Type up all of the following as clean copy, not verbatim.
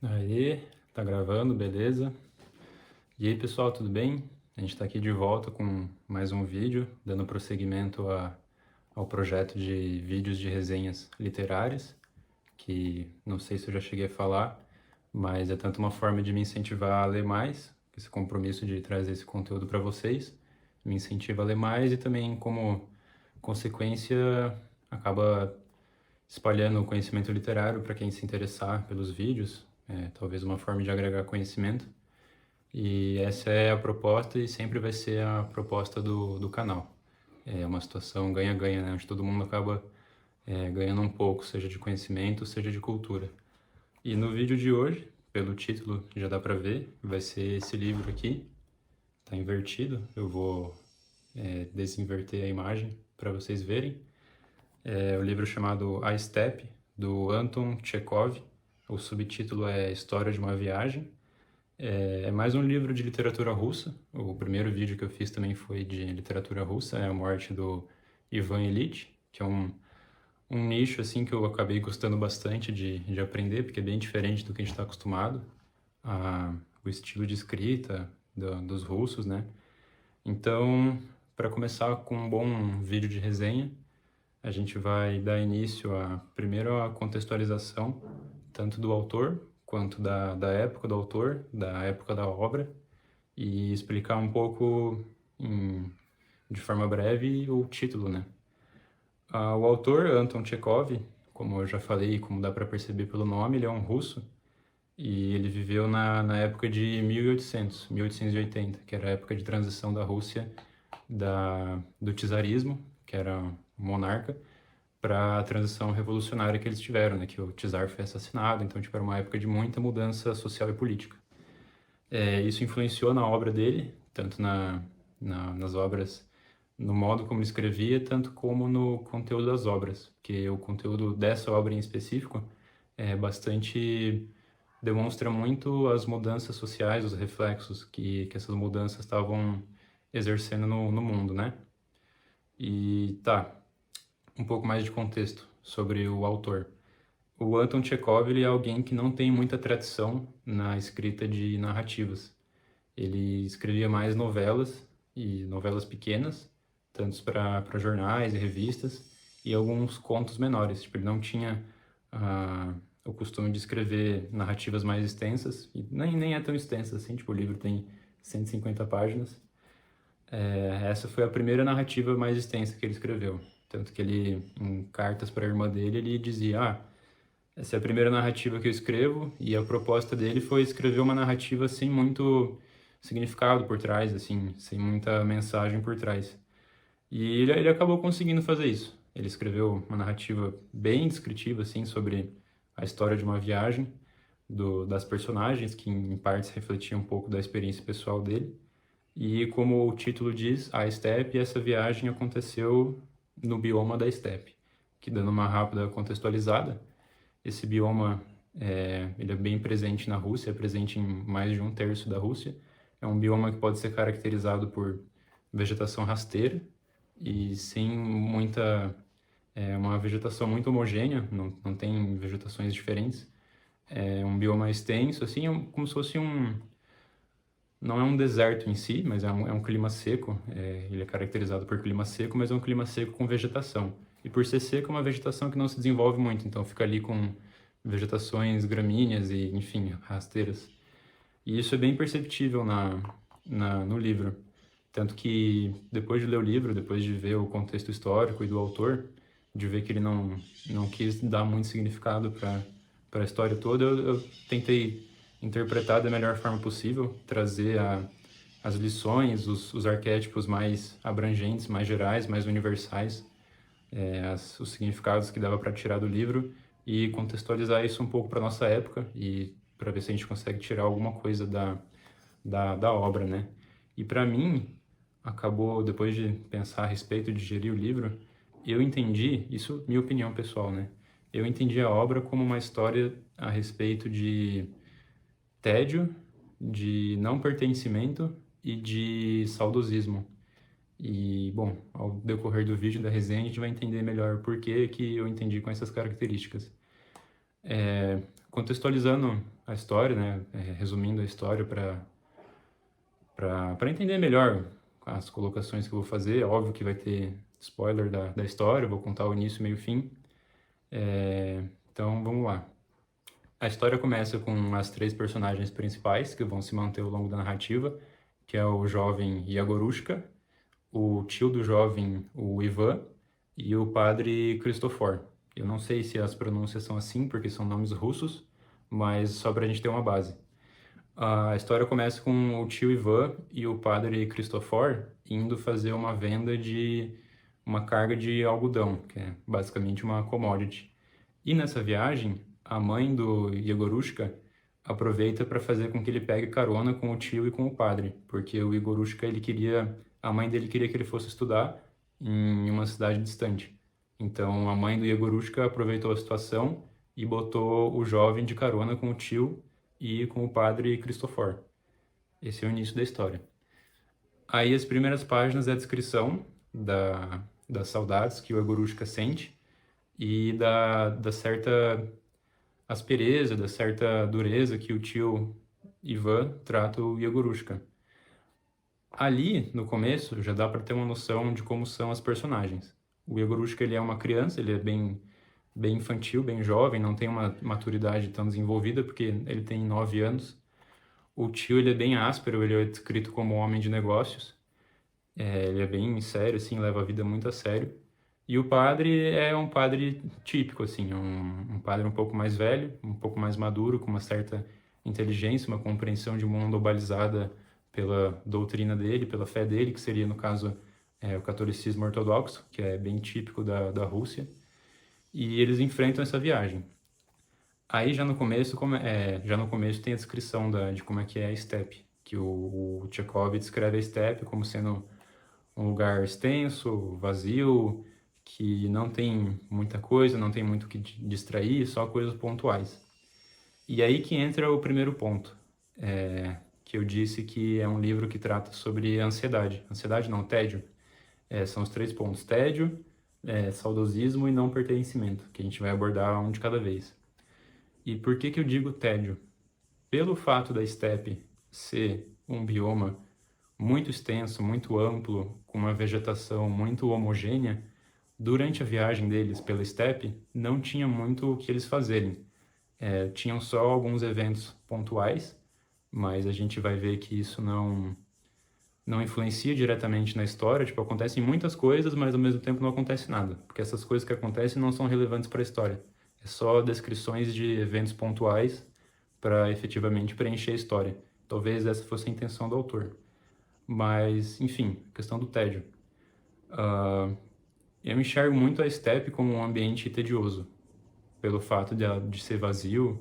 Aí, tá gravando, beleza? E aí, pessoal, tudo bem? A gente tá aqui de volta com mais um vídeo, dando prosseguimento ao projeto de vídeos de resenhas literárias, que não sei se eu já cheguei a falar, mas é tanto uma forma de me incentivar a ler mais, esse compromisso de trazer esse conteúdo para vocês, me incentiva a ler mais e também, como consequência, acaba espalhando o conhecimento literário para quem se interessar pelos vídeos, talvez uma forma de agregar conhecimento. E essa é a proposta e sempre vai ser a proposta do canal. É uma situação ganha-ganha, né? Onde todo mundo acaba ganhando um pouco, seja de conhecimento, seja de cultura. E no vídeo de hoje, pelo título já dá para ver, vai ser esse livro aqui, tá invertido. Eu vou desinverter a imagem para vocês verem. É o livro chamado A Steppe, do Anton Chekhov. O subtítulo é História de uma Viagem. É mais um livro de literatura russa. O primeiro vídeo que eu fiz também foi de literatura russa, é a morte do Ivan Ilitch, que é um nicho assim que eu acabei gostando bastante de aprender, porque é bem diferente do que a gente está acostumado, o estilo de escrita dos russos, né? Então, para começar com um bom vídeo de resenha, a gente vai dar início primeiro à contextualização, tanto do autor quanto da época do autor, da época da obra, e explicar um pouco, de forma breve, o título, né? O autor, Anton Chekhov, como eu já falei, como dá para perceber pelo nome, ele é um russo, e ele viveu na época de 1880, que era a época de transição da Rússia do czarismo, que era um monarca, para a transição revolucionária que eles tiveram, né? Que o czar foi assassinado, então tipo, era uma época de muita mudança social e política. Isso influenciou na obra dele, tanto nas obras, no modo como ele escrevia, tanto como no conteúdo das obras, porque o conteúdo dessa obra em específico é bastante demonstra muito as mudanças sociais, os reflexos que essas mudanças estavam exercendo no mundo, né? E tá, um pouco mais de contexto sobre o autor. O Anton Chekhov ele é alguém que não tem muita tradição na escrita de narrativas. Ele escrevia mais novelas e novelas pequenas, tanto para jornais e revistas, e alguns contos menores. Tipo, ele não tinha o costume de escrever narrativas mais extensas, e nem é tão extensa assim, tipo, o livro tem 150 páginas. Essa foi a primeira narrativa mais extensa que ele escreveu. Tanto que ele, em cartas para a irmã dele, ele dizia: essa é a primeira narrativa que eu escrevo, e a proposta dele foi escrever uma narrativa sem muito significado por trás, assim, sem muita mensagem por trás. E ele acabou conseguindo fazer isso. Ele escreveu uma narrativa bem descritiva, assim, sobre a história de uma viagem, das personagens, que em partes refletiam um pouco da experiência pessoal dele. E como o título diz, a steppe, essa viagem aconteceu no bioma da steppe, que dando uma rápida contextualizada, esse bioma ele é bem presente na Rússia, é presente em mais de um terço da Rússia. É um bioma que pode ser caracterizado por vegetação rasteira e sem muita... uma vegetação muito homogênea, não tem vegetações diferentes. É um bioma extenso, assim, como se fosse não é um deserto em si, mas é um clima seco. Ele é caracterizado por clima seco, mas é um clima seco com vegetação. E por ser seco, é uma vegetação que não se desenvolve muito, então fica ali com vegetações gramíneas e, enfim, rasteiras. E isso é bem perceptível no livro. Tanto que depois de ler o livro, depois de ver o contexto histórico e do autor, de ver que ele não quis dar muito significado para a história toda, eu tentei interpretar da melhor forma possível, trazer as lições, os arquétipos mais abrangentes, mais gerais, mais universais, os significados que dava para tirar do livro e contextualizar isso um pouco para nossa época e para ver se a gente consegue tirar alguma coisa da obra, né? E para mim, acabou, depois de pensar a respeito, de digerir o livro, eu entendi, isso minha opinião pessoal, né? Eu entendi a obra como uma história a respeito de tédio, de não pertencimento e de saudosismo. E, bom, ao decorrer do vídeo da resenha, a gente vai entender melhor por que eu entendi com essas características. Contextualizando a história, né, resumindo a história para entender melhor as colocações que eu vou fazer. É óbvio que vai ter spoiler da história, eu vou contar o início, meio e fim. Então, vamos lá. A história começa com as 3 personagens principais que vão se manter ao longo da narrativa, que é o jovem Yagorushka, o tio do jovem, o Ivan, e o padre Christofor. Eu não sei se as pronúncias são assim, porque são nomes russos, mas só para a gente ter uma base. A história começa com o tio Ivan e o padre Christofor indo fazer uma venda de uma carga de algodão, que é basicamente uma commodity. E nessa viagem, a mãe do Yegorushka aproveita para fazer com que ele pegue carona com o tio e com o padre, porque o Yegorushka, a mãe dele queria que ele fosse estudar em uma cidade distante. Então a mãe do Yegorushka aproveitou a situação e botou o jovem de carona com o tio e com o padre Christofor. Esse é o início da história. Aí as primeiras páginas é a descrição das saudades que o Yegorushka sente e da certa aspereza, da certa dureza que o tio Ivan trata o Yegorushka. Ali, no começo, já dá para ter uma noção de como são as personagens. O Yegorushka, ele é uma criança, ele é bem infantil, bem jovem, não tem uma maturidade tão desenvolvida, porque ele tem 9 anos. O tio, ele é bem áspero, ele é descrito como um homem de negócios. Ele é bem sério, assim, leva a vida muito a sério. E o padre é um padre típico, assim, um padre um pouco mais velho, um pouco mais maduro, com uma certa inteligência, uma compreensão de mundo globalizada pela doutrina dele, pela fé dele, que seria, no caso, o catolicismo ortodoxo, que é bem típico da Rússia. E eles enfrentam essa viagem. Aí já no começo, já no começo tem a descrição de como é que é a steppe, que o Chekhov descreve a steppe como sendo um lugar extenso, vazio, que não tem muita coisa, não tem muito o que distrair, só coisas pontuais. E aí que entra o primeiro ponto, que eu disse que é um livro que trata sobre ansiedade. Ansiedade não, tédio. São os 3 pontos: tédio, saudosismo e não pertencimento, que a gente vai abordar um de cada vez. E por que eu digo tédio? Pelo fato da steppe ser um bioma muito extenso, muito amplo, com uma vegetação muito homogênea, durante a viagem deles pela steppe, não tinha muito o que eles fazerem. Tinham só alguns eventos pontuais, mas a gente vai ver que isso não influencia diretamente na história. Tipo, acontecem muitas coisas, mas ao mesmo tempo não acontece nada, porque essas coisas que acontecem não são relevantes para a história. É só descrições de eventos pontuais para efetivamente preencher a história. Talvez essa fosse a intenção do autor. Mas, enfim, questão do tédio. Eu enxergo muito a steppe como um ambiente tedioso, pelo fato de ser vazio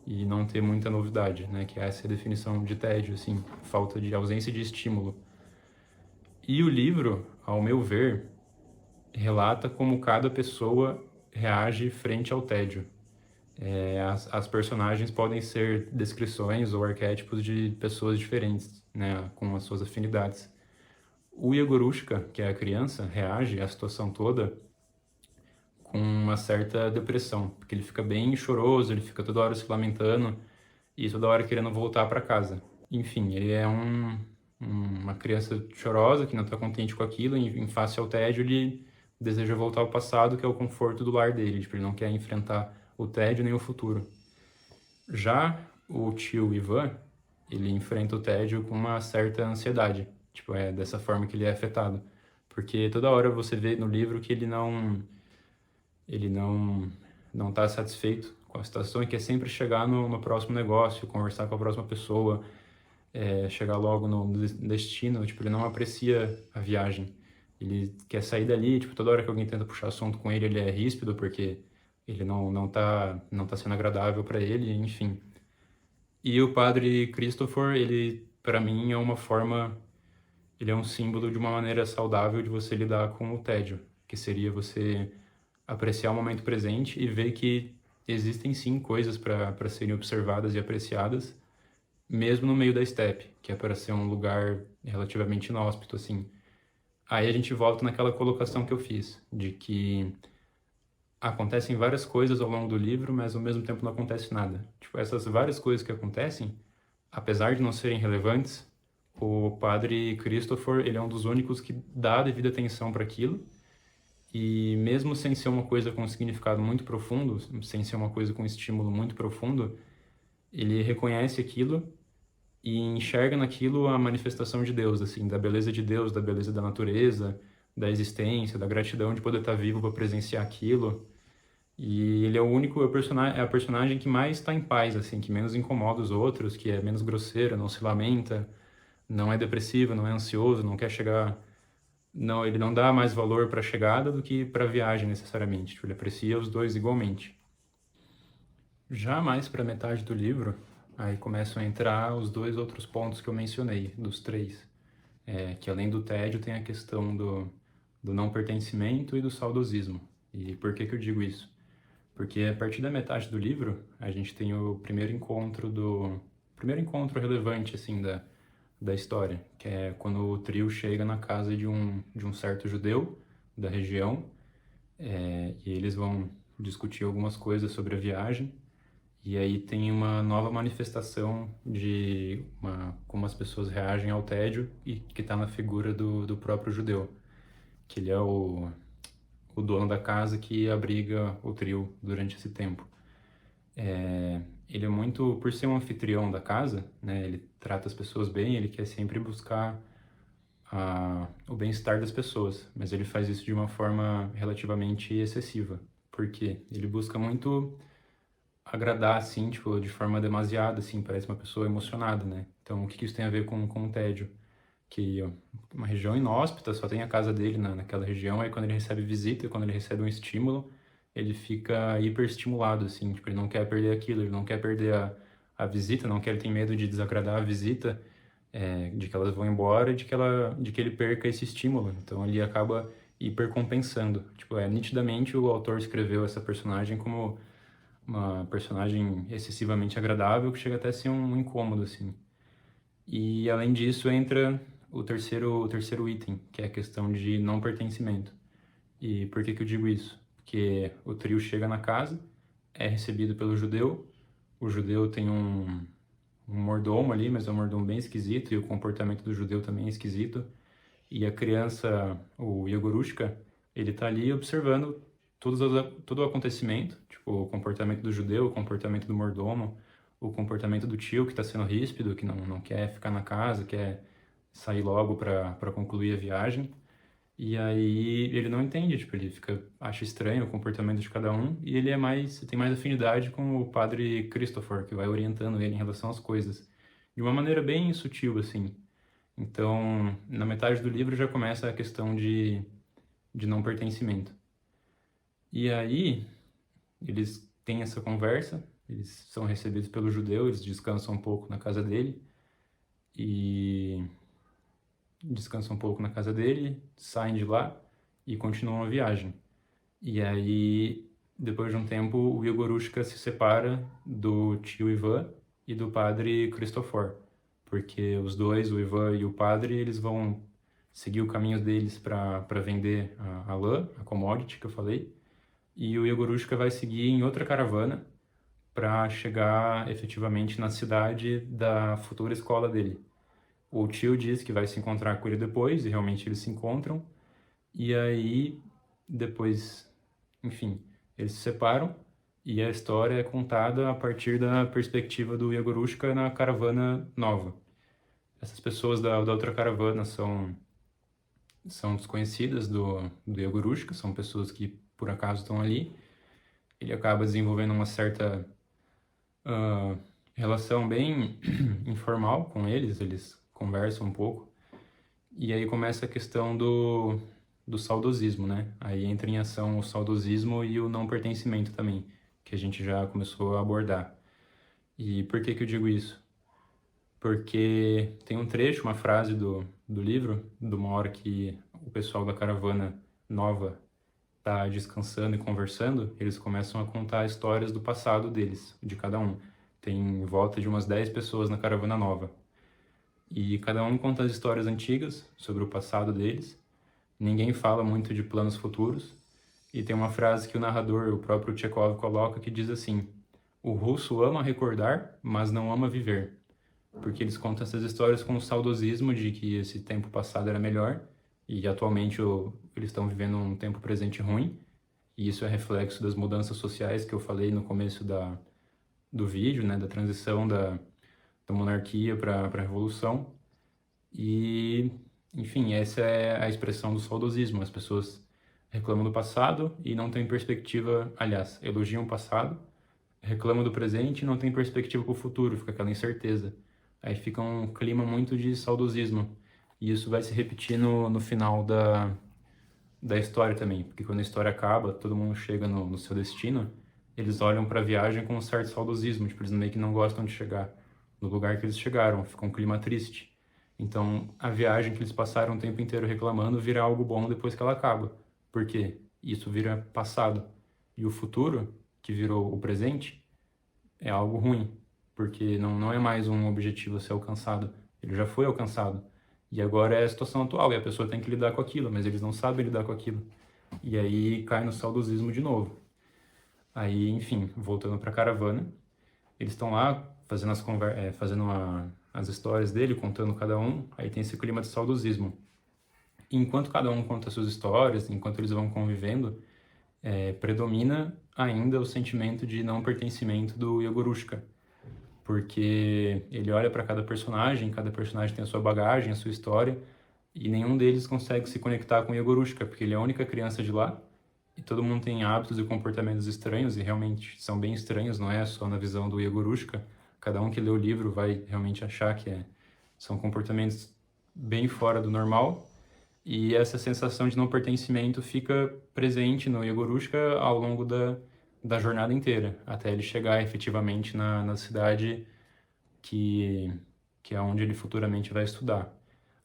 e não ter muita novidade, né? Que essa é a definição de tédio, assim, falta de ausência de estímulo. E o livro, ao meu ver, relata como cada pessoa reage frente ao tédio. As personagens podem ser descrições ou arquétipos de pessoas diferentes, né, com as suas afinidades. O Yegorushka, que é a criança, reage à situação toda com uma certa depressão, porque ele fica bem choroso, ele fica toda hora se lamentando e toda hora querendo voltar para casa. Enfim, ele é uma criança chorosa que não está contente com aquilo, em face ao tédio, ele deseja voltar ao passado, que é o conforto do lar dele, tipo, ele não quer enfrentar o tédio nem o futuro. Já o tio Ivan, ele enfrenta o tédio com uma certa ansiedade, tipo, é dessa forma que ele é afetado, porque toda hora você vê no livro que ele não está satisfeito com a situação e quer sempre chegar no próximo negócio, conversar com a próxima pessoa, chegar logo no destino. Tipo, ele não aprecia a viagem, ele quer sair dali. Tipo, toda hora que alguém tenta puxar assunto com ele, ele é ríspido porque ele não tá sendo agradável para ele, enfim. E o padre Christopher, ele, para mim, ele é um símbolo de uma maneira saudável de você lidar com o tédio, que seria você apreciar o momento presente e ver que existem sim coisas para serem observadas e apreciadas, mesmo no meio da steppe, que é para ser um lugar relativamente inóspito, assim. Aí a gente volta naquela colocação que eu fiz, de que acontecem várias coisas ao longo do livro, mas ao mesmo tempo não acontece nada. Tipo, essas várias coisas que acontecem, apesar de não serem relevantes, o padre Christopher, ele é um dos únicos que dá a devida atenção para aquilo, e mesmo sem ser uma coisa com um significado muito profundo, sem ser uma coisa com um estímulo muito profundo, ele reconhece aquilo e enxerga naquilo a manifestação de Deus, assim, da beleza de Deus, da beleza da natureza, da existência, da gratidão de poder estar vivo para presenciar aquilo. E ele é o único, é a personagem que mais está em paz, assim, que menos incomoda os outros, que é menos grosseira, não se lamenta, não é depressivo, não é ansioso, não quer chegar, não, ele não dá mais valor para a chegada do que para a viagem necessariamente. Tipo, ele aprecia os dois igualmente. Já mais para metade do livro, aí começam a entrar os dois outros pontos que eu mencionei, dos três. Que além do tédio tem a questão do não pertencimento e do saudosismo. E por que eu digo isso? Porque a partir da metade do livro, a gente tem o primeiro encontro relevante, assim, da história, que é quando o trio chega na casa de um certo judeu da região, e eles vão discutir algumas coisas sobre a viagem, e aí tem uma nova manifestação de como as pessoas reagem ao tédio, e que está na figura do próprio judeu, que ele é o dono da casa que abriga o trio durante esse tempo. Ele é muito, por ser um anfitrião da casa, né, ele trata as pessoas bem, ele quer sempre buscar o bem-estar das pessoas, mas ele faz isso de uma forma relativamente excessiva, porque ele busca muito agradar, assim, tipo, de forma demasiada, assim, parece uma pessoa emocionada, né? Então, o que isso tem a ver com o tédio? Que uma região inóspita, só tem a casa dele naquela região, aí quando ele recebe visita, quando ele recebe um estímulo, ele fica hiperestimulado, assim, tipo, ele não quer perder aquilo, ele não quer perder a visita, não quer, ele tem medo de desagradar a visita, de que elas vão embora, de que ele perca esse estímulo, então ele acaba hipercompensando. Tipo, nitidamente o autor escreveu essa personagem como uma personagem excessivamente agradável, que chega até a ser um incômodo, assim. E além disso entra o terceiro item, que é a questão de não pertencimento. E por que eu digo isso? Porque o trio chega na casa, é recebido pelo judeu, o judeu tem um mordomo ali, mas é um mordomo bem esquisito, e o comportamento do judeu também é esquisito. E a criança, o Yegorushka, ele tá ali observando todo o acontecimento, tipo, o comportamento do judeu, o comportamento do mordomo, o comportamento do tio que está sendo ríspido, que não quer ficar na casa, quer sair logo para concluir a viagem. E aí ele não entende, tipo, acha estranho o comportamento de cada um, e ele tem mais afinidade com o padre Christopher, que vai orientando ele em relação às coisas, de uma maneira bem sutil, assim. Então, na metade do livro já começa a questão de não pertencimento. E aí, eles têm essa conversa, eles são recebidos pelo judeu, eles descansam um pouco na casa dele, saem de lá e continuam a viagem. E aí, depois de um tempo, o Yegorushka se separa do tio Ivan e do padre Christopher, porque os dois, o Ivan e o padre, eles vão seguir o caminho deles para vender a lã, a commodity que eu falei, e o Yegorushka vai seguir em outra caravana para chegar efetivamente na cidade da futura escola dele. O tio diz que vai se encontrar com ele depois, e realmente eles se encontram, e aí depois, enfim, eles se separam, e a história é contada a partir da perspectiva do Yegorushka na caravana nova. Essas pessoas da outra caravana são desconhecidas do Yegorushka, são pessoas que por acaso estão ali. Ele acaba desenvolvendo uma certa relação bem informal com eles conversam um pouco. E aí começa a questão do saudosismo, né? Aí entra em ação o saudosismo e o não pertencimento também, que a gente já começou a abordar. E por que eu digo isso? Porque tem um trecho, uma frase do livro, de uma hora que o pessoal da caravana nova tá descansando e conversando, eles começam a contar histórias do passado deles, de cada um. Tem em volta de umas 10 pessoas na caravana nova. E cada um conta as histórias antigas sobre o passado deles. Ninguém fala muito de planos futuros. E tem uma frase que o narrador, o próprio Tchekhov, coloca que diz assim: o russo ama recordar, mas não ama viver. Porque eles contam essas histórias com o saudosismo de que esse tempo passado era melhor e atualmente eles estão vivendo um tempo presente ruim. E isso é reflexo das mudanças sociais que eu falei no começo do vídeo, né, da transição da monarquia para a revolução. E, enfim, essa é a expressão do saudosismo. As pessoas reclamam do passado e não têm perspectiva, aliás, elogiam o passado, reclamam do presente e não têm perspectiva para o futuro, fica aquela incerteza. Aí fica um clima muito de saudosismo. E isso vai se repetir no final da história também, porque quando a história acaba, todo mundo chega no seu destino, eles olham para a viagem com um certo saudosismo, tipo, eles meio que não gostam de chegar no lugar que eles chegaram, fica um clima triste. Então, a viagem que eles passaram o tempo inteiro reclamando vira algo bom depois que ela acaba. Por quê? Isso vira passado. E o futuro, que virou o presente, é algo ruim, porque não é mais um objetivo a ser alcançado, ele já foi alcançado. E agora é a situação atual, e a pessoa tem que lidar com aquilo, mas eles não sabem lidar com aquilo. E aí cai no saudosismo de novo. Aí, enfim, voltando para a caravana, eles estão lá fazendo as histórias dele, contando cada um, aí tem esse clima de saudosismo. E enquanto cada um conta suas histórias, enquanto eles vão convivendo, predomina ainda o sentimento de não pertencimento do Yegorushka, porque ele olha para cada personagem tem a sua bagagem, a sua história, e nenhum deles consegue se conectar com o Yegorushka, porque ele é a única criança de lá, e todo mundo tem hábitos e comportamentos estranhos, e realmente são bem estranhos, não é só na visão do Yegorushka. Cada um que lê o livro vai realmente achar que são comportamentos bem fora do normal, e essa sensação de não pertencimento fica presente no Yegorushka ao longo da jornada inteira, até ele chegar efetivamente na cidade que é onde ele futuramente vai estudar.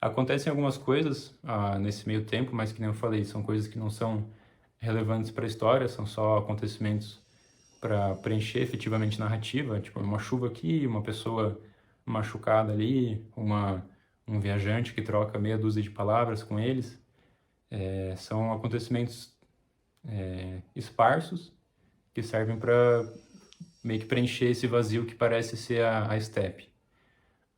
Acontecem algumas coisas nesse meio tempo, mas que nem eu falei, são coisas que não são relevantes para a história, são só acontecimentos para preencher efetivamente narrativa, tipo uma chuva aqui, uma pessoa machucada ali, um viajante que troca meia dúzia de palavras com eles. São acontecimentos esparsos que servem para meio que preencher esse vazio que parece ser a steppe.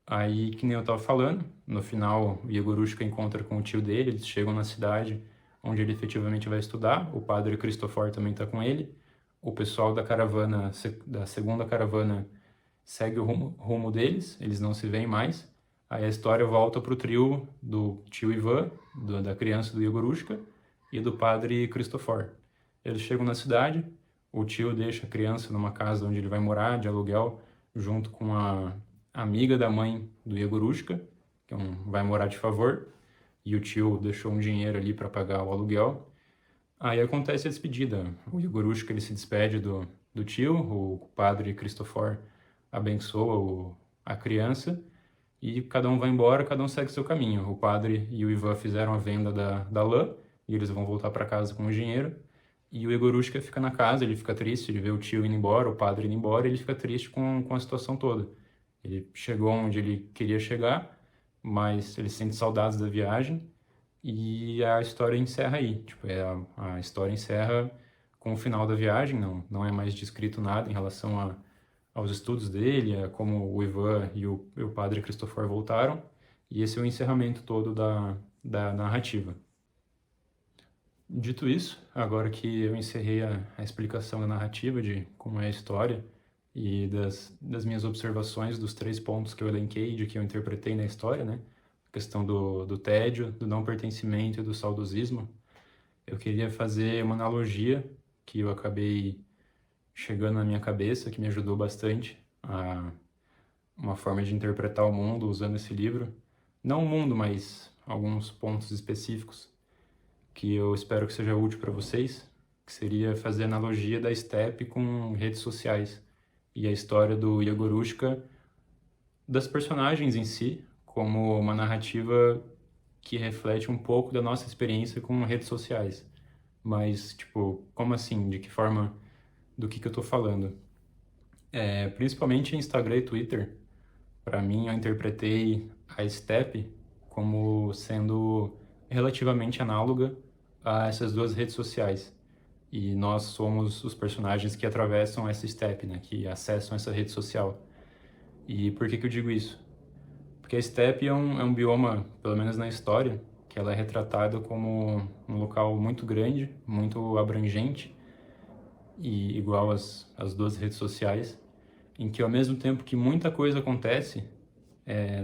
Aí, que nem eu estava falando, no final o Yegorushka encontra com o tio dele, eles chegam na cidade onde ele efetivamente vai estudar, o padre Christopher também está com ele, o pessoal da segunda caravana segue o rumo deles, eles não se veem mais. Aí a história volta para o trio do tio Ivan, da criança do Yegorushka, e do padre Christopher. Eles chegam na cidade, o tio deixa a criança numa casa onde ele vai morar, de aluguel, junto com a amiga da mãe do Yegorushka, que vai morar de favor, e o tio deixou um dinheiro ali para pagar o aluguel. Aí acontece a despedida. O Yegorushka ele se despede do tio, o padre Christopher abençoa a criança, e cada um vai embora, cada um segue seu caminho. O padre e o Ivan fizeram a venda da lã, e eles vão voltar para casa com o dinheiro. E o Yegorushka fica na casa, ele fica triste, ele vê o tio indo embora, o padre indo embora, e ele fica triste com a situação toda. Ele chegou onde ele queria chegar, mas ele sente saudades da viagem, e a história encerra aí. Tipo, a história encerra com o final da viagem, não é mais descrito nada em relação aos estudos dele, a como o Ivan e o padre Christopher voltaram, e esse é o encerramento todo da narrativa. Dito isso, agora que eu encerrei a explicação da narrativa, de como é a história, e das minhas observações dos 3 pontos que eu elenquei, de que eu interpretei na história, né? A questão do tédio, do não pertencimento e do saudosismo, eu queria fazer uma analogia que eu acabei chegando na minha cabeça, que me ajudou bastante a uma forma de interpretar o mundo usando esse livro. Não o mundo, mas alguns pontos específicos que eu espero que seja útil para vocês, que seria fazer analogia da steppe com redes sociais e a história do Yegorushka, das personagens em si, como uma narrativa que reflete um pouco da nossa experiência com redes sociais. Mas, tipo, como assim? De que forma? Do que eu tô falando? Principalmente Instagram e Twitter. Para mim, eu interpretei a steppe como sendo relativamente análoga a essas duas redes sociais. E nós somos os personagens que atravessam essa steppe, né? Que acessam essa rede social. E por que eu digo isso? Porque a steppe é um bioma, pelo menos na história, que ela é retratada como um local muito grande, muito abrangente, e igual às duas redes sociais, em que ao mesmo tempo que muita coisa acontece,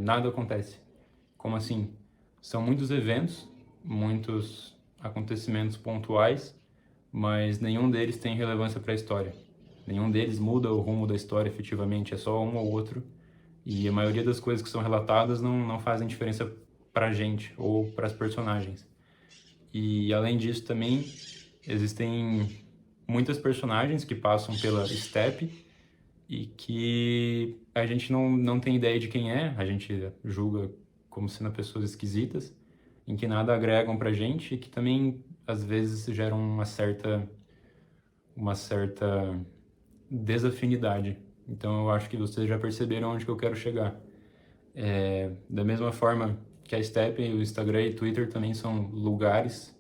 nada acontece. Como assim? São muitos eventos, muitos acontecimentos pontuais, mas nenhum deles tem relevância para a história. Nenhum deles muda o rumo da história efetivamente, é só um ou outro. E a maioria das coisas que são relatadas não fazem diferença para a gente ou para as personagens. E além disso também existem muitas personagens que passam pela steppe e que a gente não tem ideia de quem é, a gente julga como sendo pessoas esquisitas, em que nada agregam pra gente e que também às vezes geram uma certa desafinidade. Então eu acho que vocês já perceberam onde que eu quero chegar. Da mesma forma que a Steppe, o Instagram e o Twitter também são lugares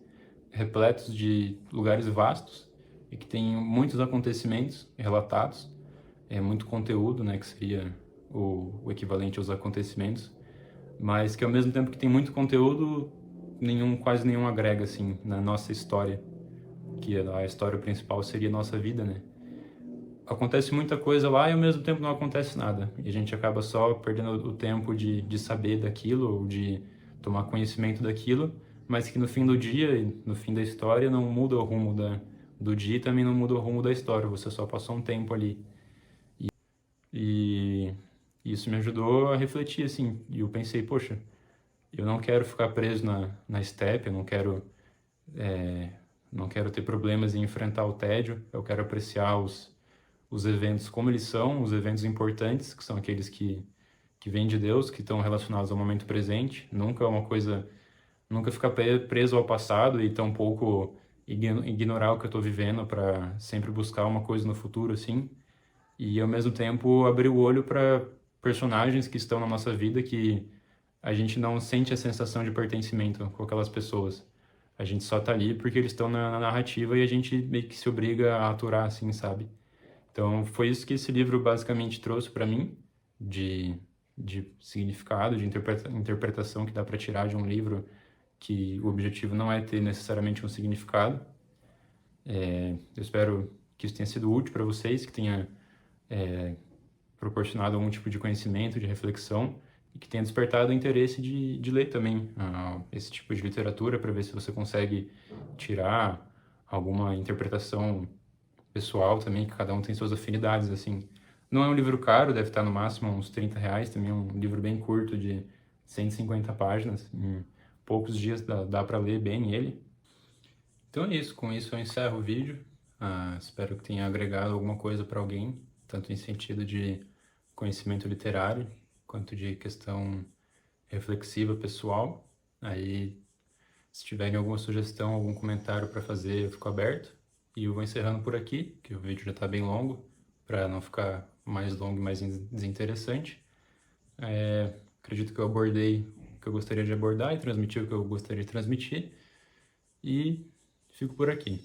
repletos de lugares vastos e que tem muitos acontecimentos relatados, muito conteúdo, né, que seria o equivalente aos acontecimentos, mas que ao mesmo tempo que tem muito conteúdo, quase nenhum agrega assim na nossa história, que a história principal seria a nossa vida, né? Acontece muita coisa lá e ao mesmo tempo não acontece nada. E a gente acaba só perdendo o tempo de saber daquilo ou de tomar conhecimento daquilo, mas que no fim do dia e no fim da história não muda o rumo do dia e também não muda o rumo da história. Você só passou um tempo ali. E isso me ajudou a refletir, assim. E eu pensei, poxa, eu não quero ficar preso na steppe, eu não quero ter problemas em enfrentar o tédio, eu quero apreciar os eventos como eles são, os eventos importantes, que são aqueles que vêm de Deus, que estão relacionados ao momento presente. Nunca é uma coisa, nunca ficar preso ao passado e tampouco ignorar o que eu estou vivendo para sempre buscar uma coisa no futuro, assim. E ao mesmo tempo abrir o olho para personagens que estão na nossa vida que a gente não sente a sensação de pertencimento com aquelas pessoas. A gente só tá ali porque eles estão na narrativa e a gente meio que se obriga a aturar, assim, sabe? Então, foi isso que esse livro basicamente trouxe para mim, de significado, de interpretação que dá para tirar de um livro que o objetivo não é ter necessariamente um significado. Eu espero que isso tenha sido útil para vocês, que tenha proporcionado algum tipo de conhecimento, de reflexão, e que tenha despertado o interesse de ler também esse tipo de literatura, para ver se você consegue tirar alguma interpretação pessoal também, que cada um tem suas afinidades, assim. Não é um livro caro, deve estar no máximo uns R$ 30, também é um livro bem curto, de 150 páginas, em poucos dias dá para ler bem ele. Então é isso, com isso eu encerro o vídeo. Espero que tenha agregado alguma coisa para alguém, tanto em sentido de conhecimento literário, quanto de questão reflexiva pessoal. Aí, se tiverem alguma sugestão, algum comentário para fazer, eu fico aberto. E eu vou encerrando por aqui, que o vídeo já está bem longo, para não ficar mais longo e mais desinteressante. Acredito que eu abordei o que eu gostaria de abordar e transmiti o que eu gostaria de transmitir. E fico por aqui.